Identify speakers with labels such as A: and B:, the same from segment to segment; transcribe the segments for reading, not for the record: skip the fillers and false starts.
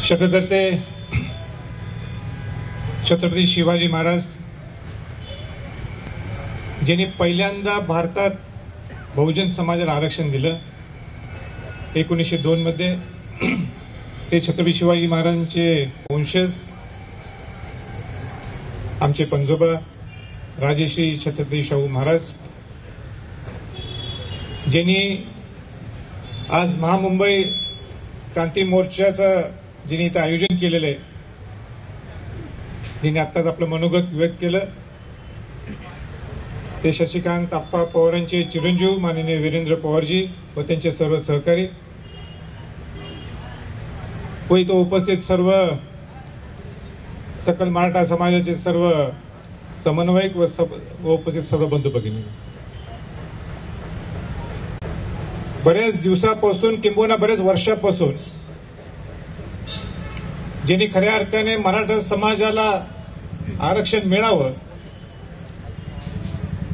A: शतकर्ते छत्रपती शिवाजी महाराज ज्यांनी पहिल्यांदा भारतात बहुजन समाजाला आरक्षण दिलं 1902 मध्ये ते छत्रपती शिवाजी महाराजांचे वंशज आमचे पंजोबा राजश्री छत्रपती शाहू महाराज ज्यांनी आज महामुंबई क्रांती मोर्चाचं ज्यांनी इथं आयोजन केलेलं आहे, ज्यांनी आत्ताच आपलं मनोगत व्यक्त केलं, ते शशिकांत आप्पा पवारांचे चिरंजीव माननीय वीरेंद्र पवारजी व त्यांचे सर्व सहकारी व इथं उपस्थित सर्व सकल मराठा समाजाचे सर्व समन्वयक व उपस्थित सर्व बंधू भगिनी, बऱ्याच दिवसापासून किंबहुना बऱ्याच वर्षापासून ज्यांनी खऱ्या अर्थाने मराठा समाजाला आरक्षण मिळावं,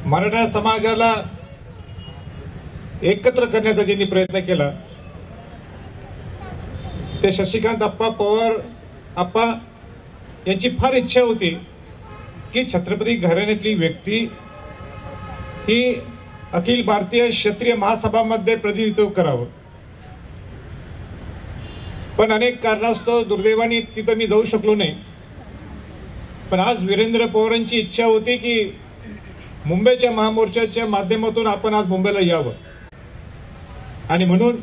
A: मराठा समाजाला एकत्र करण्याचा ज्यांनी प्रयत्न केला, ते शशिकांत आप्पा पवार आप्पा यांची फार इच्छा होती की छत्रपती घराण्यातली व्यक्ती ही अखिल भारतीय क्षत्रिय महासभामध्ये प्रतिनिधित्व करावं, पण अनेक कारणास्तव दुर्दैवाने तिथं मी जाऊ शकलो नाही। पण आज वीरेंद्र पवारांची इच्छा होती की मुंबईच्या महामोर्चाच्या माध्यमातून आपण आज मुंबईला यावं, आणि म्हणून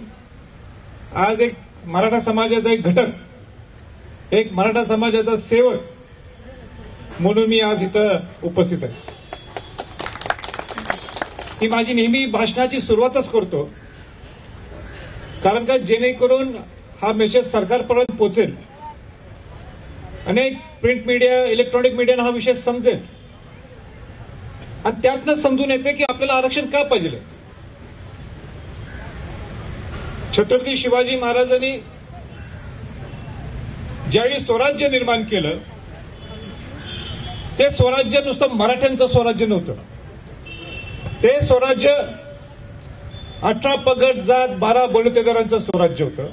A: आज एक मराठा समाजाचा एक घटक, एक मराठा समाजाचा सेवक म्हणून मी आज इथं उपस्थित आहे। ही माझी नेहमी भाषणाची सुरुवातच करतो, कारण का जेणेकरून हा मेसेज सरकारपर्यंत पोहोचेल, अनेक प्रिंट मीडिया इलेक्ट्रॉनिक मीडियाने हा विषय समजेल आणि त्यातनं समजून येते की आपल्याला आरक्षण का पाहिजे। छत्रपती शिवाजी महाराजांनी ज्यावेळी स्वराज्य निर्माण केलं, ते स्वराज्य नुसतं मराठ्यांचं स्वराज्य नव्हतं, ते स्वराज्य 18 पगड जात 12 बलुतेदारांचं स्वराज्य होतं।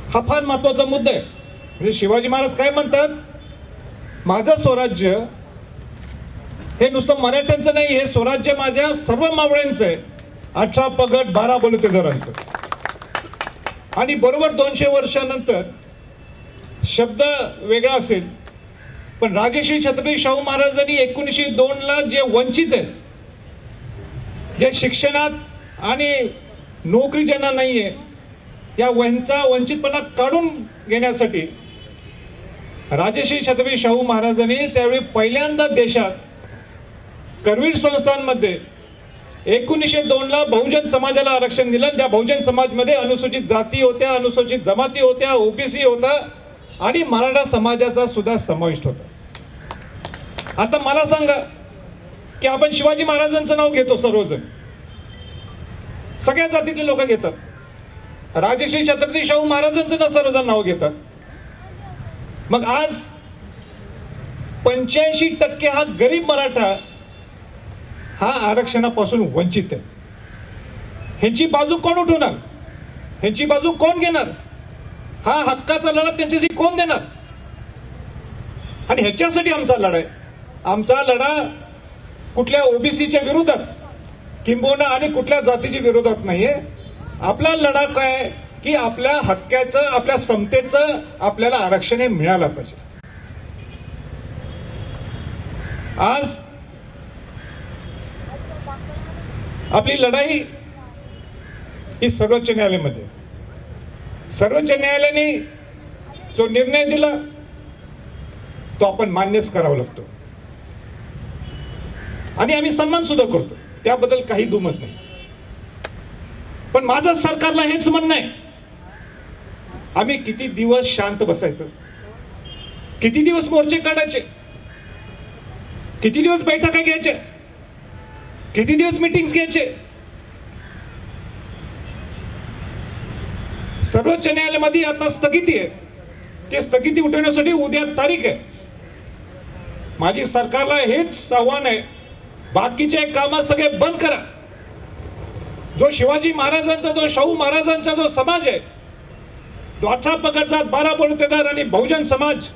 A: हा फार महत्वाचा मुद्दा आहे। म्हणजे शिवाजी महाराज काय म्हणतात, माझं स्वराज्य हे नुसतं मराठ्यांचं नाही, हे स्वराज्य माझ्या सर्व मावळ्यांचं आहे, 18 पगड 12 बलुतेदारांचं। आणि बरोबर 200 वर्षानंतर शब्द वेगळा असेल, पण राजश्री छत्रपती शाहू महाराजांनी 1902 ला जे वंचित आहेत, जे शिक्षणात आणि नोकरी ज्यांना नाहीये, या वंचितपणा काढून घेण्यासाठी राजश्री छत्रपती शाहू महाराजांनी त्यावेळी पहिल्यांदा देशात करवीर संस्थांमध्ये 1902 ला बहुजन समाजाला आरक्षण दिलं। त्या बहुजन समाजमध्ये अनुसूचित जाती होत्या, अनुसूचित जमाती होत्या, ओबीसी होता आणि मराठा समाजाचा सुद्धा समाविष्ट होता। आता मला सांगा की आपण शिवाजी महाराजांचं नाव घेतो, सर्वजण सगळ्या जातीतले लोक घेतात, राजश्री छत्रपती शाहू महाराजांचं सर्वजण नाव घेतात। मग आज 85% हा गरीब मराठा हा आरक्षणापासून वंचित आहे। ह्यांची बाजू कोण उठवणार, ह्यांची बाजू कोण घेणार, हा हक्काचा लढा त्यांच्यासाठी कोण देणार? आणि ह्याच्यासाठी आमचा लढा आहे। आमचा लढा कुठल्या ओबीसीच्या विरोधात किंबहुना आणि कुठल्या जातीच्या विरोधात नाहीये। आपला लढा काय की आपल्या हक्काचं, आपल्या समतेचं आपल्याला आरक्षण हे मिळालं पाहिजे। आज आपली लढाई ही सर्वोच्च न्यायालयामध्ये, सर्वोच्च न्यायालयाने जो निर्णय दिला तो आपण मान्यच करावा लागतो आणि आम्ही सन्मान सुद्धा करतो, त्याबद्दल काही दुमत नाही। पण माझं सरकारला हेच म्हणणं आहे, आम्ही किती दिवस शांत बसायचं, किती दिवस मोर्चे काढायचे, किती दिवस बैठका घ्यायच्या, किती दिवस मीटिंग्स घ्यायचे? सर्वोच्च न्यायालयामध्ये आता स्थगिती आहे, ते स्थगिती उठवण्यासाठी उद्या तारीख आहे। माझी सरकारला हेच आव्हान आहे, बाकीचे काम सगळे बंद करा। जो शिवाजी महाराजांचा, जो शाहू महाराजांचा जो समाज आहे, 18 पगड जात 12 बलुतेदार आणि बहुजन समाज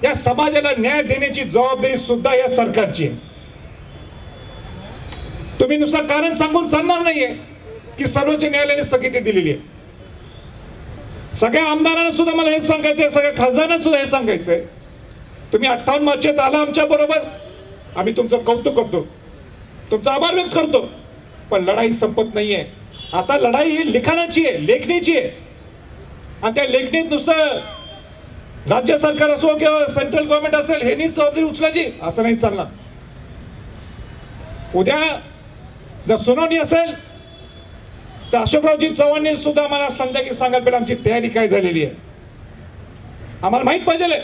A: या समाजाला न्याय देण्याची जबाबदारी सुद्धा या सरकारची आहे. तुम्ही नुसतं कारण सांगून चालणार नाहीये की सर्वोच्च न्यायालयाने स्थगिती दिलेली आहे. सगळ्या आमदारांना सुद्धा मला हेच सांगायचंय, सगळ्या खासदारांना सुद्धा हे सांगायचंय, तुम्ही 58 मार्चेत आला आमच्या बरोबर, आम्ही तुमचं कौतुक करतो, तुमचा आभार व्यक्त करतो, पण लढाई संपत नाहीये. आता लढाई ही लिखाणाची आहे, लेखणीची आहे. आणि त्या लेखणीत नुसतं राज्य सरकार असो किंवा सेंट्रल गव्हर्नमेंट असेल हे नीच जबाबदारी उचलायची असं नाही चालणार. उद्या जर सुनावणी असेल तर अशोकरावजी चव्हाणांनी सुद्धा मला संध्याकाळी सांगायला पाहिजे आमची तयारी काय झालेली आहे. आम्हाला माहित पाहिजे.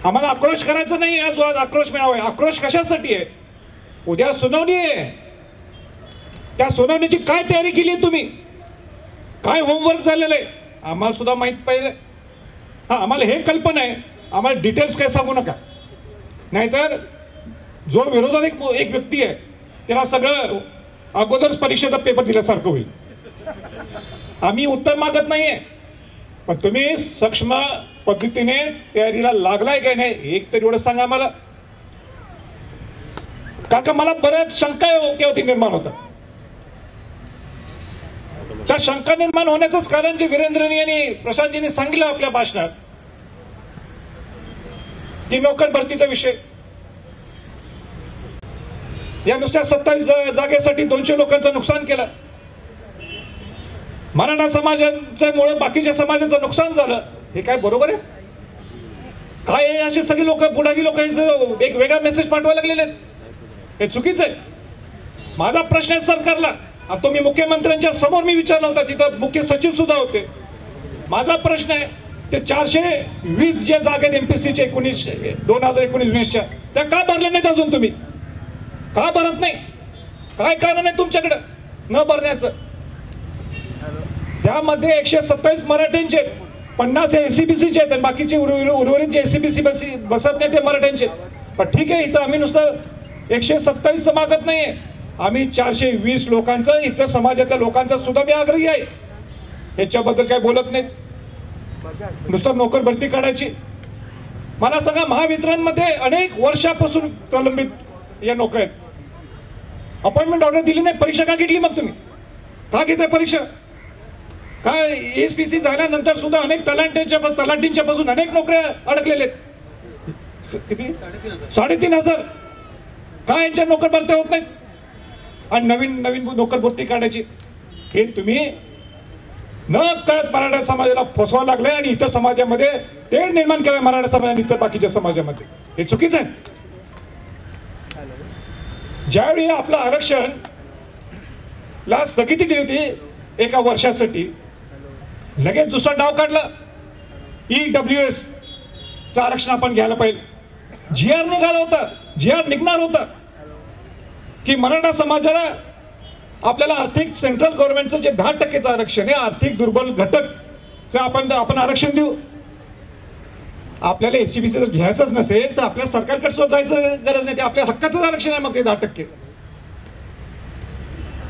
A: आम्हाला आक्रोश करायचा नाही, आज आक्रोश मिळावा. आक्रोश कशासाठी आहे? उद्या सुनावणी आहे. त्या सुनावणीची काय तयारी केली आहे तुम्ही? काय होमवर्क झालेलं आहे आम्हाला सुद्धा माहित पाहिजे. हा, आम्हाला हे कल्पना आहे, आम्हाला डिटेल्स काय सांगू नका, नाहीतर जो विरोधात एक व्यक्ती आहे त्याला सगळं अगोदरच परीक्षेचा पेपर दिल्यासारखं होईल. आम्ही उत्तर मागत नाहीये, पण तुम्ही सक्षम पद्धतीने तयारीला लागलाय काय नाही एक तरी एवढं सांगा आम्हाला. कारण का मला बऱ्याच शंका होती निर्माण होतात. त्या शंका निर्माण होण्याचंच कारण जे वीरेंद्रनी आणि प्रशांतजींनी सांगितलं आपल्या भाषणात की नोकर भरतीचा विषय. या नुसत्या 27 जागेसाठी 200 लोकांचं नुकसान केलं. मराठा समाजाच्यामुळे बाकीच्या समाजाचं नुकसान झालं. हे काय बरोबर आहे? काय असे सगळे लोक, बुडारी लोक एक वेगळा मेसेज पाठवायला लागलेले आहेत. हे चुकीचं आहे. माझा प्रश्न आहे सरकारला, तो मी मुख्यमंत्र्यांच्या समोर मी विचारला होता, तिथं मुख्य सचिव सुद्धा होते. माझा प्रश्न आहे ते 420 जे जागेत एमपीसीचे 2019-20च्या त्या का भरल्या नाहीत अजून? तुम्ही का भरत नाही? काय कारण आहे तुमच्याकडे न भरण्याचं? त्यामध्ये 127 मराठ्यांचे आहेत, 50 एसीबीसीचे आहेत आणि बाकीचे उर्वरित जे एसीबीसी बसत नाही ते मराठ्यांचे आहेत. पण ठीक आहे, इथं आम्ही नुसतं 127 मागत नाहीये, आम्ही 420 लोकांचं, इतर समाजातल्या लोकांचा सुद्धा मी आग्रही आहे. याच्याबद्दल काय बोलत नाहीत, नुसतं नोकर भरती काढायची. मला सांगा, महावितरणमध्ये अनेक वर्षापासून प्रलंबित या नोकऱ्या आहेत. अपॉइंटमेंट ऑर्डर दिली नाही, परीक्षा का घेतली? मग तुम्ही का घेताय परीक्षा? काय एसपीसी झाल्यानंतर सुद्धा अनेक तलाठींच्या पासून अनेक नोकऱ्या अडकलेल्या आहेत. किती? 3,500. काय यांच्या नोकर भरती होत नाहीत? आणि नवीन नोकर भरती काढायची. हे तुम्ही न कळत मराठा समाजाला फसवावं लागलंय आणि इतर समाजामध्ये तेढ निर्माण केलंय मराठा समाजाने इतर बाकीच्या समाजामध्ये. हे चुकीचं आहे. ज्यावेळी आपलं आरक्षण ला स्थगिती दिली होती 1 वर्षासाठी, लगेच दुसरा डाव काढला. EWS चं आरक्षण आपण घ्यायला पाहिजे. GR निघाला होता, GR निघणार होता की मराठा समाजाला आपल्याला आर्थिक सेंट्रल गव्हर्नमेंटचं जे 10% आरक्षण आहे, आर्थिक दुर्बल घटक आपण आरक्षण देऊ. आपल्याला एससीबीसी जर घ्यायचंच नसेल तर आपल्या सरकारकडे सुद्धा जायचं गरज नाही, ते आपल्या हक्काचंच आरक्षण आहे मग ते 10%.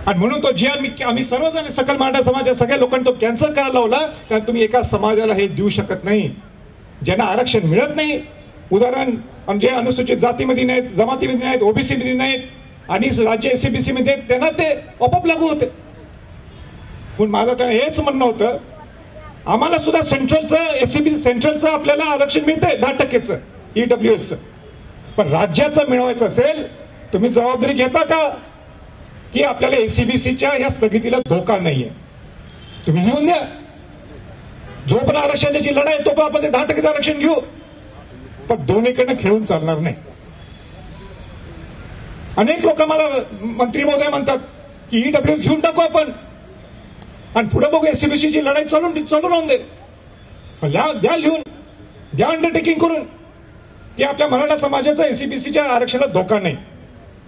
A: आणि म्हणून तो GR आम्ही सर्वजण सकल मराठा समाजाच्या सगळ्या लोकांनी तो कॅन्सल करायला लावला. कारण तुम्ही एका समाजाला हे देऊ शकत नाही ज्यांना आरक्षण मिळत नाही. उदाहरण म्हणजे अनुसूचित जातीमध्ये नाहीत, जमातीमध्ये नाहीत, ओबीसी मध्ये नाहीत आणि राज्य एससीबीसी मध्ये त्यांना ते आपोआप लागू होते. पण माझं तर हेच म्हणणं होतं, आम्हाला सुद्धा सेंट्रलचं एससीबीसी सेंट्रलचं आपल्याला आरक्षण मिळतंय 10%चं EWSचं, पण राज्याचं मिळवायचं असेल तुम्ही जबाबदारी घेता का की आपल्याला एससीबीसीच्या या स्थगितीला धोका नाहीये? तुम्ही घेऊन द्या. जो पण आरक्षणाची लढाई तो पण आपण 10% आरक्षण घेऊ, पण दोन्हीकडनं खेळून चालणार नाही. अनेक लोक मला मंत्री महोदय म्हणतात की EWS घेऊन टाकू आपण आणि पुढे बघू एससीबीसीची लढाई चालू राहून दे. द्या लिहून, द्या अंडरटेकिंग करून की आपल्या मराठा समाजाचा एससीबीसीच्या आरक्षणाला धोका नाही.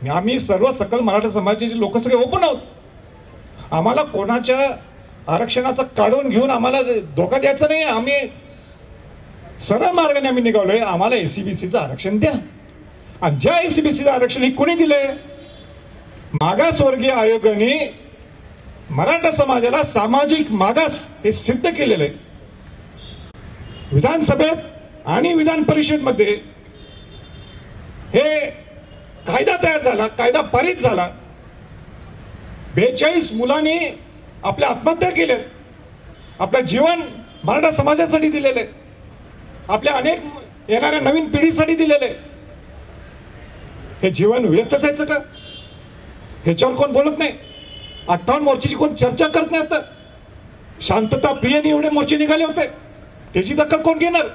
A: आम्ही सर्व सकल मराठा समाजाचे लोक सगळे ओपन आहोत. आम्हाला कोणाच्या आरक्षणाचं काढून घेऊन आम्हाला धोका द्यायचा नाही. आम्ही सरळ मार्गाने आम्ही निघालोय. आम्हाला एससीबीसीचं आरक्षण द्या. आणि ज्या एससीबीसीचं आरक्षण हे कोणी दिले? मागासवर्गीय आयोगाने मराठा समाजाला सामाजिक मागास हे सिद्ध केलेलं आहे. विधानसभेत आणि विधान परिषदमध्ये हे कायदा तयार झाला, कायदा पारित झाला. 42 मुलांनी आपल्या आत्महत्या केल्यात. आपलं जीवन मराठा समाजासाठी दिलेलं आहे, आपल्या अनेक येणाऱ्या नवीन पिढीसाठी दिलेलं आहे. हे जीवन व्यर्थ जायचं का? ह्याच्यावर कोण बोलत नाही. 58 मोर्चाची कोण चर्चा करत नाही. आता शांतता प्रियने एवढे मोर्चे निघाले होते, त्याची दखल कोण घेणार?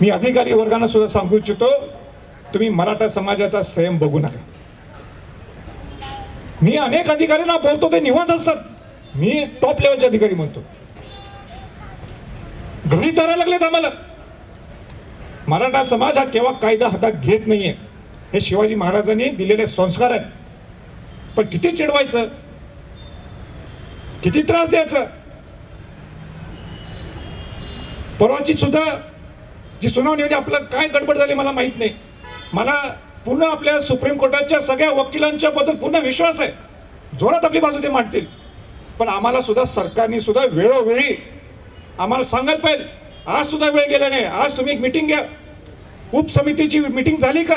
A: मी अधिकारी वर्गांना सुद्धा सांगू इच्छितो, तुम्ही मराठा समाजाचा संयम बघू नका. मी अनेक अधिकाऱ्यांना बोलतो, ते निवांत असतात. मी टॉप लेवलचे अधिकारी म्हणतो, घरी धरायला लागलेत आम्हाला. मराठा समाज हा केव्हा कायदा हातात घेत नाहीये. हे शिवाजी महाराजांनी दिलेले संस्कार आहेत. पण किती चिडवायचं, किती त्रास द्यायचा. परवाची सुद्धा जी सुनावणी होती, आपलं काय गडबड झाली मला माहित नाही. मला पूर्ण आपल्या सुप्रीम कोर्टाच्या सगळ्या वकिलांच्या बद्दल पूर्ण विश्वास आहे, जोरात आपली बाजू ते मांडतील. पण आम्हाला सुद्धा सरकारने सुद्धा वेळोवेळी आम्हाला सांगायला पाहिजे. आज सुद्धा वेळ गेला नाही. आज तुम्ही एक मिटिंग घ्या. उपसमितीची मिटिंग झाली का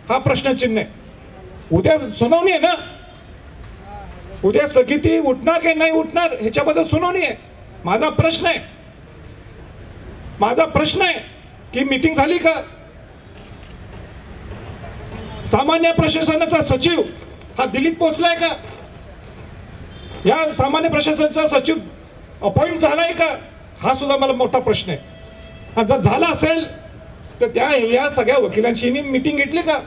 A: हा प्रश्नचिन्ह आहे. उद्या सुनावणी आहे ना, उद्या स्थगिती उठणार की नाही उठणार ह्याच्याबद्दल सुनावणी आहे. माझा प्रश्न आहे की मिटिंग झाली का? सामान्य प्रशासनाचा सचिव हा दिल्लीत पोहोचलाय का? या सामान्य प्रशासनाचा सचिव अपॉइंट झालाय का? हा सुद्धा मला मोठा प्रश्न आहे. जर झाला असेल तर त्या या सगळ्या वकिलांशी मिटिंग घेतली का?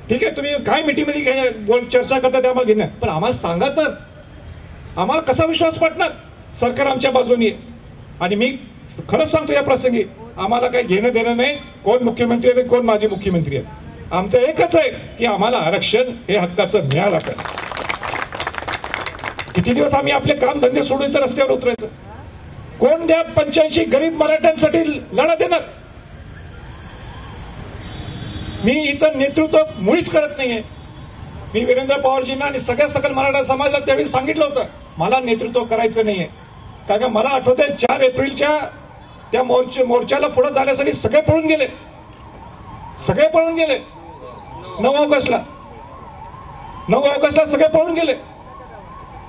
A: ठीक आहे, तुम्ही काय मिटिंग मध्ये चर्चा करता ते आम्हाला घेणार, पण आम्हाला सांगा तर आम्हाला कसा विश्वास पटणार सरकार आमच्या बाजूने. आणि मी खरंच सांगतो, या प्रसंगी आम्हाला काही घेणं देणं नाही कोण मुख्यमंत्री आहे कोण माजी मुख्यमंत्री आहे. आमचं एकच आहे की आम्हाला आरक्षण हे हक्काचं मिळालं पाहिजे. किती दिवस आम्ही आपले काम धंदे सोडून तर रस्त्यावर उतरायचं? कोण त्या 85 गरीब मराठ्यांसाठी लढा देणार? मी इथं नेतृत्व मुळीच करत नाहीये. मी वीरेंद्र पवारजींना आणि सगळ्या सकल मराठा समाजाला त्यावेळी सांगितलं होतं, मला नेतृत्व करायचं नाहीये. कारण मला आठवतंय 4 एप्रिलच्या त्या मोर्चाला पुढे जाण्यासाठी सगळे पळून गेले. 9 ऑगस्टला सगळे पळून गेले.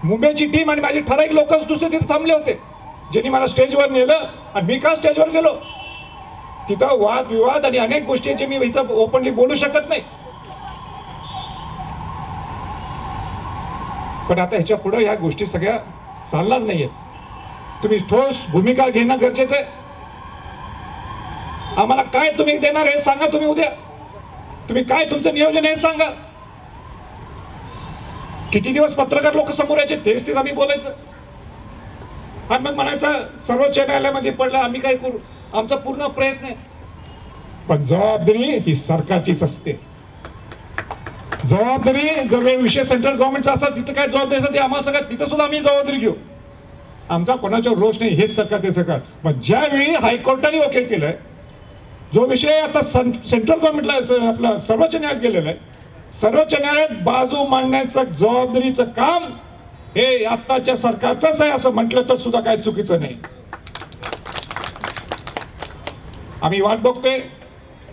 A: मुंबईची टीम आणि माझी ठराविक लोकच दुसरे तिथे थांबले होते, ज्यांनी मला स्टेजवर नेलं. आणि मी का स्टेजवर गेलो? तिथं वाद विवाद आणि अनेक गोष्टींची मी इथं ओपनली बोलू शकत नाही. पण आता ह्याच्या पुढे या गोष्टी सगळ्या चालणार नाहीये. तुम्ही ठोस भूमिका घेणं गरजेचं आहे. आम्हाला काय तुम्ही देणार हे सांगा. तुम्ही उद्या तुम्ही काय तुमचं नियोजन आहे सांगा. किती दिवस पत्रकार लोक समोर यायचे तेच आम्ही बोलायचं आणि मग म्हणायचं सर्वोच्च न्यायालयामध्ये पडलं आम्ही काय करू. आमचा पूर्ण प्रयत्न आहे, पण जबाबदारी ही सरकारचीच असते. जबाबदारी जर विषय सेंट्रल गव्हर्नमेंटचा असेल तिथं काय जबाबदारी असते आम्हाला सगळ्यात, तिथं सुद्धा आम्ही जबाबदारी घेऊ. आमचा कोणाच्यावर रोष नाही, हेच सरकार ते सरकार. पण ज्यावेळी हायकोर्टाने ओके केलंय, जो विषय आता सेंट्रल गव्हर्नमेंटला आपला सर्वोच्च न्यायालयात गेलेला आहे, सर्वोच्च न्यायालयात बाजू मांडण्याचं जबाबदारीचं काम हे आताच्या सरकारचंच आहे असं म्हटलं तर सुद्धा काही चुकीचं नाही. आम्ही वाट बघतोय,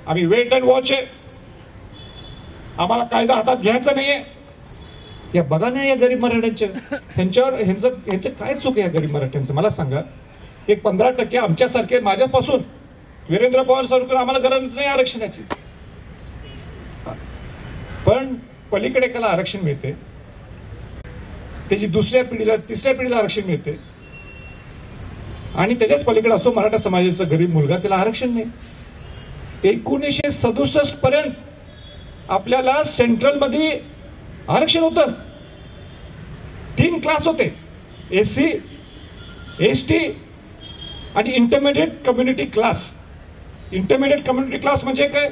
A: आम्ही वेट अँड वॉच आहे. आम्हाला कायदा हातात घ्यायचा नाहीये. या बघा ना या गरीब मराठ्यांच्या, ह्यांचं काय चूक आहे या गरीब मराठ्यांचं मला सांगा. एक 15% आमच्यासारखे, माझ्यापासून वीरेंद्र पवार सरकार आम्हाला गरज नाही आरक्षणाची, पण पलीकडे एकाला आरक्षण मिळते, त्याची दुसऱ्या पिढीला तिसऱ्या पिढीला आरक्षण मिळते, आणि त्याच्याच पलीकडे असतो मराठा समाजाचा गरीब मुलगा, त्याला आरक्षण नाही. 1967 पर्यंत आपल्याला सेंट्रल मध्ये आरक्षण होतं. 3 क्लास होते, एससी, एसटी आणि intermediate community class. Intermediate community class म्हणजे काय?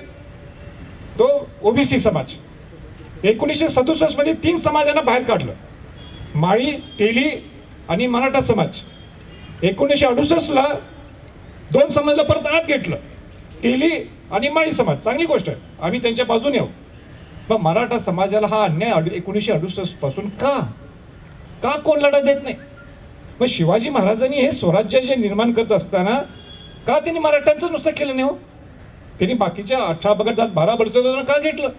A: तो ओबीसी समाज. 1967 मध्ये 3 समाजांना बाहेर काढलं, माळी, तेली आणि मराठा समाज. 1968 ला 2 समाजाला परत आत घेतलं, तेली आणि माळी समाज. चांगली गोष्ट आहे, आम्ही त्यांच्या बाजूने आहोत. मग मराठा समाजाला हा अन्याय 1968 पासून का कोण लढा देत नाही? मग शिवाजी महाराजांनी हे स्वराज्य जे निर्माण करत असताना का त्यांनी मराठ्यांचं नुसतं केलं नाही? हो, त्यांनी बाकीच्या 18 पगड जात 12 बळीराजांना का घेतलं?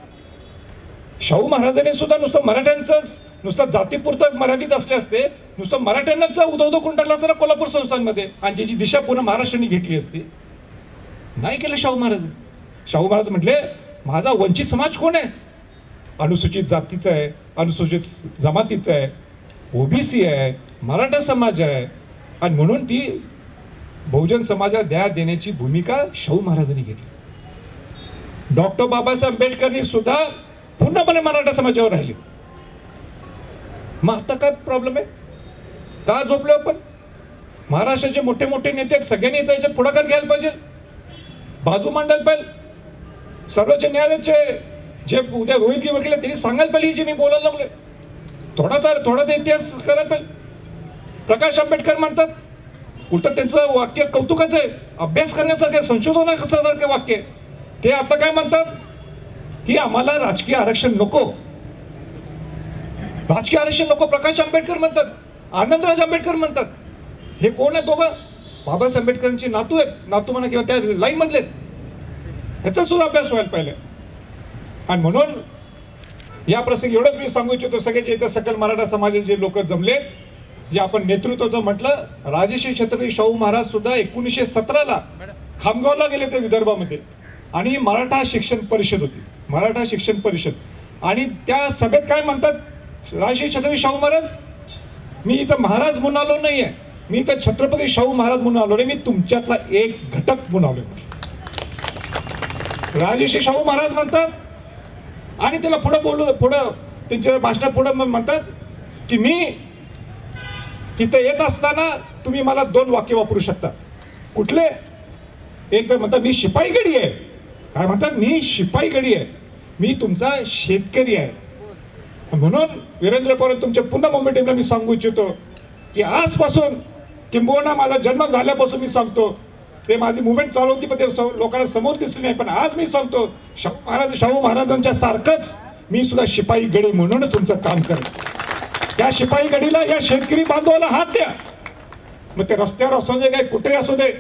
A: शाहू महाराजांनी सुद्धा नुसतं मराठ्यांचंच नुसतं जातीपुरतं मर्यादित असले असते, नुसतं मराठ्यांनाच उदो करून टाकला असता कोल्हापूर संस्थांमध्ये, आणि ज्याची दिशा पुन्हा महाराष्ट्राने घेतली असती. नाही केलं शाहू महाराज. शाहू महाराज म्हटले माझा वंचित समाज कोण आहे? अनुसूचित जातीचा आहे, अनुसूचित जमातीचा आहे, ओबीसी आहे, मराठा समाज आहे, आणि म्हणून ती बहुजन समाजाला न्याय देण्याची भूमिका शाहू महाराजांनी घेतली. डॉक्टर बाबासाहेब आंबेडकरांनी सुद्धा पूर्णपणे मराठा समाजावर राहिले. मग आता काय प्रॉब्लेम आहे? का झोपले आपण? महाराष्ट्राचे मोठे मोठे नेते सगळ्यांनी त्याच्यात पुढाकार घ्यायला पाहिजे, बाजू मांडायला पाहिजे. सर्वोच्च न्यायालयाचे जे उद्या रोहित वकील त्यांनी सांगायला पाहिजे जे मी बोलायला लागले, थोडा तर इतिहास करायला पाहिजे. प्रकाश आंबेडकर म्हणतात, उलट त्यांचं वाक्य कौतुकाचं आहे, अभ्यास करण्यासारखं, संशोधनासारखं वाक्य. ते आता काय म्हणतात की आम्हाला राजकीय आरक्षण नको, राजकीय आरक्षण नको. प्रकाश आंबेडकर म्हणतात, आनंदराज आंबेडकर म्हणतात. हे कोण आहे? दोघं बाबासाहेब आंबेडकरांचे नातू आहेत, नातू म्हणा किंवा त्या लाईन मधले. ह्याचा सुद्धा अभ्यास व्हायला पाहिजे. आणि म्हणून या प्रसंगी एवढंच मी सांगू इच्छितो, सगळे जे इथं सकल मराठा समाजाचे जे लोक जमलेत, जे आपण नेतृत्वाचं म्हटलं, राजश्री छत्रपती शाहू महाराज सुद्धा 1917ला खामगावला गेले ते विदर्भामध्ये, आणि मराठा शिक्षण परिषद होती, मराठा शिक्षण परिषद. आणि त्या सभेत काय म्हणतात राजश्री छत्रपती शाहू महाराज, मी इथं महाराज म्हणून आलो नाहीये, मी इथं छत्रपती शाहू महाराज म्हणून आलो नाही, मी तुमच्यातला एक घटक म्हणून आलो. राजश्री शाहू महाराज म्हणतात, आणि त्याला पुढं त्यांच्या भाषणात पुढं म्हणतात की मी तिथे येत असताना तुम्ही मला 2 वाक्य वापरू शकता. कुठले? एक तर म्हणतात मी शिपाई गडी आहे. काय म्हणतात? मी शिपाई गडी आहे, मी तुमचा शेतकरी आहे. म्हणून वीरेंद्र पवार तुमच्या पुन्हा मुंबई टीमला मी सांगू इच्छितो की आजपासून, किंबहुना माझा जन्म झाल्यापासून मी सांगतो, ते माझी मुवमेंट चालू होती पण ते लोकांना समोर दिसली नाही, पण आज मी सांगतो शाहू महाराजांच्या सारखंच मी सुद्धा शिपाई गडी म्हणून तुमचं काम करेन. त्या शिपाई गडीला, या शेतकरी बांधवाला हात द्या. मग ते रस्त्यावर असू दे, काय कुठे असू दे,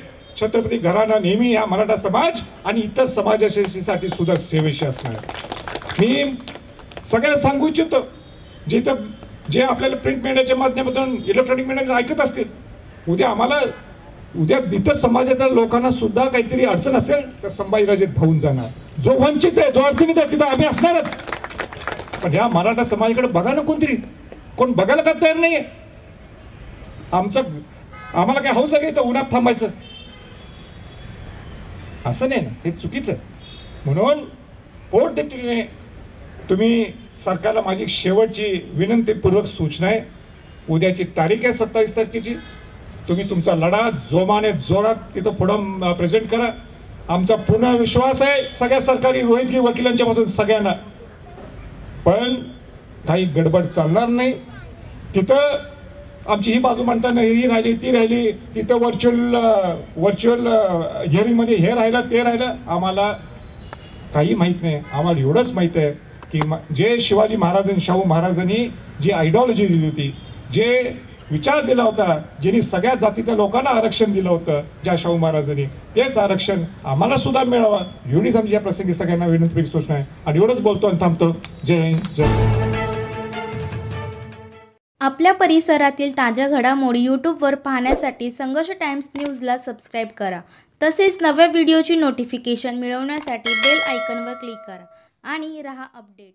A: छत्रपती घराणा नेहमी या मराठा समाज आणि इतर समाजासाठी सुद्धा सेवेशी असणार. मी सगळ्यांना सांगू इच्छितो, जे आपल्याला प्रिंट मीडियाच्या माध्यमातून, इलेक्ट्रॉनिक मीडिया ऐकत असतील, उद्या इतर समाजाच्या लोकांना सुद्धा काहीतरी अडचण असेल तर संभाजीराजे धावून जाणार. जो वंचित आहे, जो अडचणीत आहे, तिथं आम्ही असणारच. पण ह्या मराठा समाजाकडे बघा ना, कोण बघायला का तयार नाहीये. आम्हाला काय हौस आहे तर उन्हात थांबायचं? असं नाही ना, हे चुकीचं. म्हणून पोटतिडकीने तुम्ही सरकारला माझी शेवटची विनंतीपूर्वक सूचना आहे, उद्याची तारीख आहे 27 तारखेची, तुम्ही तुमचा लढा जोमाने जोरात तिथं पुढं प्रेझेंट करा. आमचा पूर्ण विश्वास आहे सगळ्या सरकारी रोहितगी वकिलांच्या मधून सगळ्यांना, पण काही गडबड चालणार नाही. तिथं आमची ही बाजू म्हणताना ही राहिली ती राहिली, तिथं व्हर्च्युअल हिअरिंगमध्ये हे राहिलं ते राहिलं, आम्हाला काही माहीत नाही. आम्हाला एवढंच माहीत आहे की जे शिवाजी महाराजांनी, शाहू महाराजांनी जी आयडिओलॉजी दिली होती, जे विचार दिला होता, ज्यांनी सगळ्या जातीच्या लोकांना आरक्षण दिलं होतं, ज्या शाहू महाराजांनी, तेच आरक्षण आम्हाला सुद्धा मिळावं, एवढीच आमची या प्रसंगी सगळ्यांना विनंती सूचना आहे. आणि एवढंच बोलतो आणि थांबतो. जय हिंद, जय.
B: आपल्या परिसरातील ताज्या घडामोडी यूट्यूबवर पाहण्यासाठी संघर्ष टाइम्स न्यूजला सबस्क्राईब करा. तसेच नव्या व्हिडिओची नोटिफिकेशन मिळवण्यासाठी बेल आयकॉनवर क्लिक करा आणि रहा अपडेट.